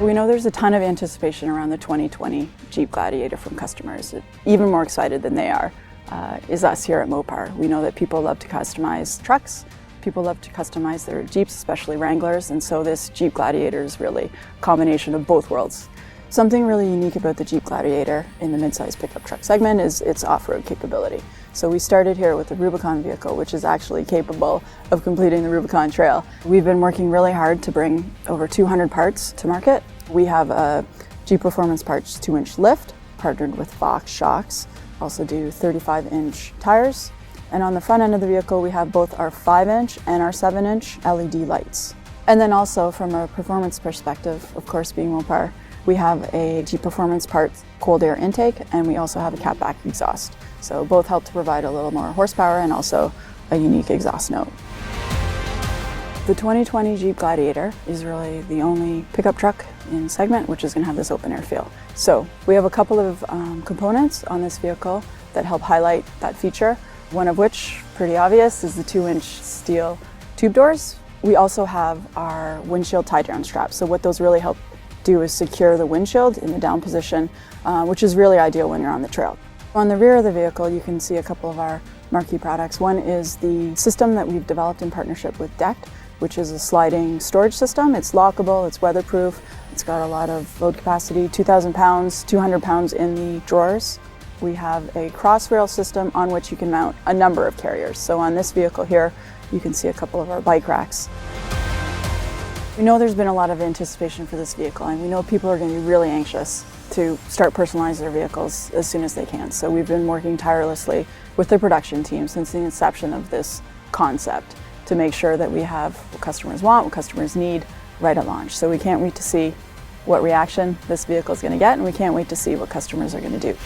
We know there's a ton of anticipation around the 2020 Jeep Gladiator from customers. Even more excited than they are is us here at Mopar. We know that people love to customize trucks, people love to customize their Jeeps, especially Wranglers, and so this Jeep Gladiator is really a combination of both worlds. Something really unique about the Jeep Gladiator in the midsize pickup truck segment is its off-road capability. So we started here with the Rubicon vehicle, which is actually capable of completing the Rubicon Trail. We've been working really hard to bring over 200 parts to market. We have a Jeep Performance Parts 2-inch lift, partnered with Fox shocks, also do 35-inch tires. And on the front end of the vehicle, we have both our 5-inch and our 7-inch LED lights. And then also from a performance perspective, of course being Mopar, we have a Jeep Performance Parts cold air intake, and we also have a catback exhaust. So both help to provide a little more horsepower and also a unique exhaust note. The 2020 Jeep Gladiator is really the only pickup truck in segment which is going to have this open air feel. So we have a couple of components on this vehicle that help highlight that feature. One of which, pretty obvious, is the 2-inch steel tube doors. We also have our windshield tie down straps. So what those really help do is secure the windshield in the down position, which is really ideal when you're on the trail. On the rear of the vehicle, you can see a couple of our marquee products. One is the system that we've developed in partnership with Deck, which is a sliding storage system. It's lockable, it's weatherproof, it's got a lot of load capacity, 2,000 pounds, 200 pounds in the drawers. We have a cross rail system on which you can mount a number of carriers. So on this vehicle here, you can see a couple of our bike racks. We know there's been a lot of anticipation for this vehicle, and we know people are going to be really anxious to start personalizing their vehicles as soon as they can. So we've been working tirelessly with the production team since the inception of this concept to make sure that we have what customers want, what customers need right at launch. So we can't wait to see what reaction this vehicle is going to get, and we can't wait to see what customers are going to do.